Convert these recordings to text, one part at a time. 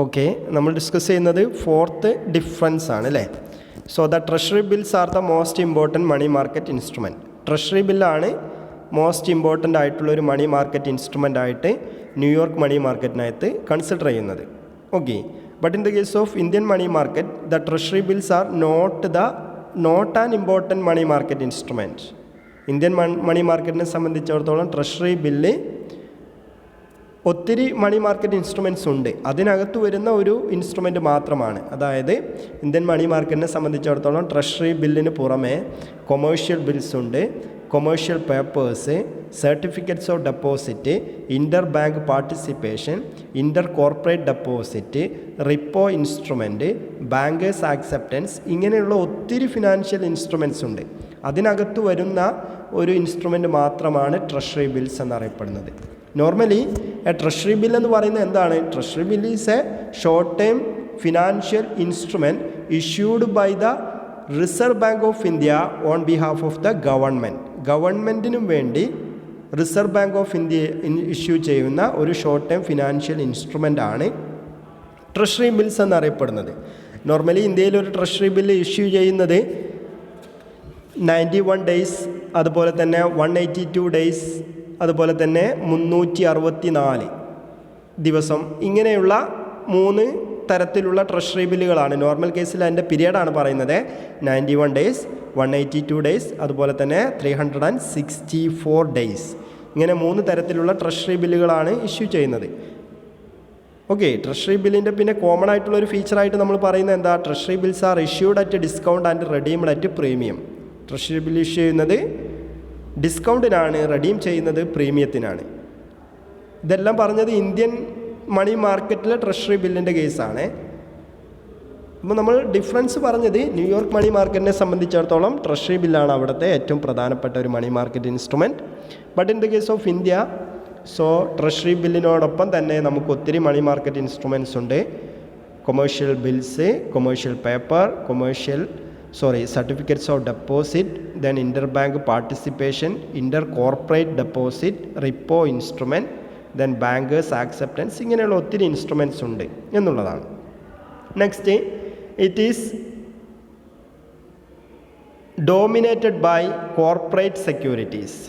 Okay, നമ്മൾ discuss ചെയ്യുന്നത് fourth difference ആണ് അല്ലേ. So the treasury bills are the most important money market instrument. Treasury ബില്ലാണ് most important ആയിട്ടുള്ളൊരു മണി മാർക്കറ്റ് ഇൻസ്ട്രുമെൻ്റ് ആയിട്ട് ന്യൂയോർക്ക് മണി മാർക്കറ്റിനകത്ത് കൺസിഡർ ചെയ്യുന്നത്. Okay, but in the case of Indian money market the treasury bills are not an important money market instrument. Indian money മാർക്കറ്റിനെ സംബന്ധിച്ചിടത്തോളം treasury bill ഒത്തിരി money market instruments ഉണ്ട്, അതിനകത്ത് വരുന്ന ഒരു ഇൻസ്ട്രുമെൻറ്റ് മാത്രമാണ്. അതായത് ഇന്ത്യൻ മണി മാർക്കറ്റിനെ സംബന്ധിച്ചിടത്തോളം ട്രഷറി ബില്ലിന് പുറമെ കൊമേഴ്ഷ്യൽ ബിൽസ് ഉണ്ട്, commercial papers, certificates of deposit, inter bank participation, inter corporate deposit, repo instrument, bankers acceptance, ഇങ്ങനെയുള്ള ഒത്തിരി ഫിനാൻഷ്യൽ ഇൻസ്ട്രുമെൻറ്റ്സ് ഉണ്ട്. അതിനകത്ത് വരുന്ന ഒരു ഇൻസ്ട്രുമെൻറ്റ് മാത്രമാണ് ട്രഷറി ബിൽസ് എന്നറിയപ്പെടുന്നത്. നോർമലി എ ട്രഷറി ബിൽ എന്ന് പറയുന്നത് എന്താണ്? Treasury bill is a short time financial instrument issued by the reserve bank of India on behalf of the government. ഗവൺമെൻറ്റിനും വേണ്ടി reserve bank of India issue ചെയ്യുന്ന ഒരു short time financial instrument ആണ് treasury bills എന്നറിയപ്പെടുന്നത്. Normally ഇന്ത്യയിൽ ഒരു treasury bill issue ചെയ്യുന്നത് 91 days, അതുപോലെ തന്നെ 182 ഡേയ്സ്, അതുപോലെ തന്നെ 364 ദിവസം, ഇങ്ങനെയുള്ള 3 തരത്തിലുള്ള ട്രഷറി ബില്ലുകളാണ്. നോർമൽ കേസിൽ അതിൻ്റെ പീരിയഡാണ് പറയുന്നത് 91 ഡേയ്സ്, 182 ഡേയ്സ്, അതുപോലെ തന്നെ 364 ഡേയ്സ്. ഇങ്ങനെ 3 തരത്തിലുള്ള ട്രഷറി ബില്ലുകളാണ് ഇഷ്യൂ ചെയ്യുന്നത്. ഓക്കെ, ട്രഷറി ബില്ലിൻ്റെ പിന്നെ കോമൺ ആയിട്ടുള്ളൊരു ഫീച്ചറായിട്ട് നമ്മൾ പറയുന്നത് എന്താ? Treasury bills are issued at discount and redeemed at premium. Treasury bill issue ചെയ്യുന്നത് ഡിസ്കൗണ്ടിനാണ്, റെഡീം ചെയ്യുന്നത് പ്രീമിയത്തിനാണ്. ഇതെല്ലാം പറഞ്ഞത് ഇന്ത്യൻ മണി മാർക്കറ്റിലെ ട്രഷറി ബില്ലിൻ്റെ കേസാണ്. അപ്പോൾ നമ്മൾ ഡിഫറൻസ് പറഞ്ഞത് ന്യൂയോർക്ക് മണി മാർക്കറ്റിനെ സംബന്ധിച്ചിടത്തോളം ട്രഷറി ബില്ലാണ് അവിടുത്തെ ഏറ്റവും പ്രധാനപ്പെട്ട ഒരു money market instrument. But in the case of India, so treasury ബില്ലിനോടൊപ്പം തന്നെ നമുക്ക് ഒത്തിരി മണി മാർക്കറ്റ് ഇൻസ്ട്രുമെൻറ്റ്സ് ഉണ്ട്. Commercial bills, commercial paper, certificates of deposit, then inter bank participation, inter corporate deposit, repo instrument, then bankers acceptance, ഇങ്ങനെയുള്ള ഒത്തിരി instruments ഉണ്ട് എന്നുള്ളതാണ്. Next, it is dominated by corporate securities.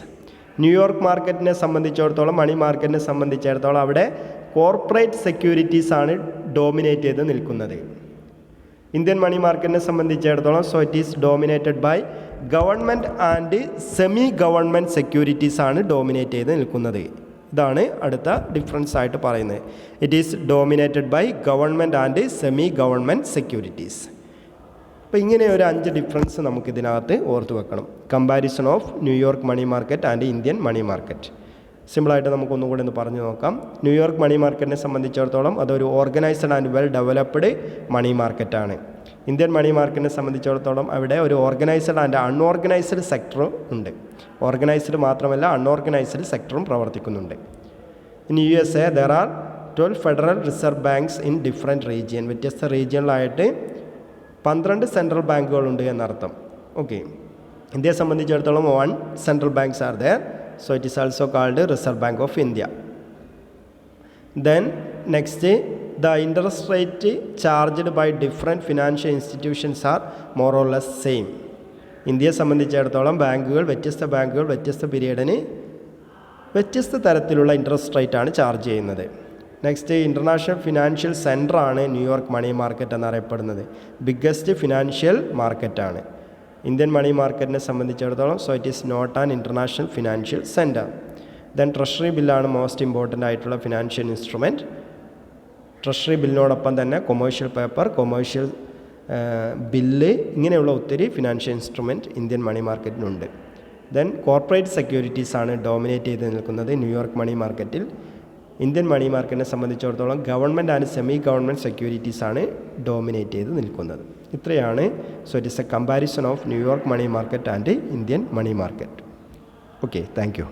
New York മാർക്കറ്റിനെ സംബന്ധിച്ചിടത്തോളം, മണി മാർക്കറ്റിനെ സംബന്ധിച്ചിടത്തോളം അവിടെ കോർപ്പറേറ്റ് സെക്യൂരിറ്റീസാണ് ഡോമിനേറ്റ് ചെയ്ത് നിൽക്കുന്നത്. ഇന്ത്യൻ മണി മാർക്കറ്റിനെ സംബന്ധിച്ചിടത്തോളം so it is dominated by government and semi government securities ആണ് ഡോമിനേറ്റ് ചെയ്ത് നിൽക്കുന്നത്. ഇതാണ് അടുത്ത ഡിഫറൻസ് ആയിട്ട് പറയുന്നത്. It is dominated by government and semi government securities. അപ്പോൾ ഇങ്ങനെ ഒരു 5 ഡിഫറൻസ് നമുക്കിതിനകത്ത് ഓർത്ത് വെക്കണം. Comparison of New York money market and Indian money market. സിമ്പിളായിട്ട് നമുക്കൊന്നുകൂടി ഒന്ന് പറഞ്ഞു നോക്കാം. ന്യൂയോർക്ക് മണി മാർക്കറ്റിനെ സംബന്ധിച്ചിടത്തോളം അതൊരു organised and well developed money മാർക്കറ്റാണ്. ഇന്ത്യൻ മണി മാർക്കറ്റിനെ സംബന്ധിച്ചിടത്തോളം അവിടെ ഒരു ഓർഗനൈസ്ഡ് ആൻഡ് അൺഓർഗനൈസ്ഡ് സെക്ടറും ഉണ്ട്. ഓർഗനൈസ്ഡ് മാത്രമല്ല അൺഓർഗനൈസ്ഡ് സെക്ടറും പ്രവർത്തിക്കുന്നുണ്ട്. In USA there are 12 federal reserve banks in different region. വ്യത്യസ്ത റീജിയനിലായിട്ട് 12 സെൻട്രൽ ബാങ്കുകളുണ്ട് എന്നർത്ഥം. ഓക്കെ, ഇന്ത്യയെ സംബന്ധിച്ചിടത്തോളം 1 central banks are there. So it is also called Reserve Bank of India. Then next, the interest rate charged by different financial institutions are more or less same. ഇന്ത്യയെ സംബന്ധിച്ചിടത്തോളം വ്യത്യസ്ത പീരീഡിന് വ്യത്യസ്ത തരത്തിലുള്ള interest റേറ്റാണ് charge ചെയ്യുന്നത്. Next, international financial സെൻറ്ററാണ് New York money market എന്നറിയപ്പെടുന്നത്. Biggest financial മാർക്കറ്റാണ് ഇന്ത്യൻ മണി മാർക്കറ്റിനെ സംബന്ധിച്ചിടത്തോളം. So it is not an international financial centre. Then treasury ബില്ലാണ് മോസ്റ്റ് ഇമ്പോർട്ടൻ്റ് ആയിട്ടുള്ള ഫിനാൻഷ്യൽ ഇൻസ്ട്രുമെൻറ്റ്. ട്രഷറി ബില്ലിനോടൊപ്പം തന്നെ കൊമേഴ്ഷ്യൽ പേപ്പർ, കൊമേഴ്ഷ്യൽ ബില്ല്, ഇങ്ങനെയുള്ള ഒത്തിരി ഫിനാൻഷ്യൽ ഇൻസ്ട്രുമെൻറ്റ് ഇന്ത്യൻ മണി മാർക്കറ്റിനുണ്ട്. ദെൻ കോർപ്പറേറ്റ് സെക്യൂരിറ്റീസാണ് ഡോമിനേറ്റ് ചെയ്ത് നിൽക്കുന്നത് ന്യൂയോർക്ക് മണി മാർക്കറ്റിൽ. ഇന്ത്യൻ മണി മാർക്കറ്റിനെ സംബന്ധിച്ചിടത്തോളം ഗവൺമെൻറ് ആൻഡ് സെമി ഗവൺമെൻറ് സെക്യൂരിറ്റീസാണ് ഡോമിനേറ്റ് ചെയ്ത് നിൽക്കുന്നത്. ഇത്രയാണ്. So it is a comparison of New York money market and Indian money market. Okay, thank U.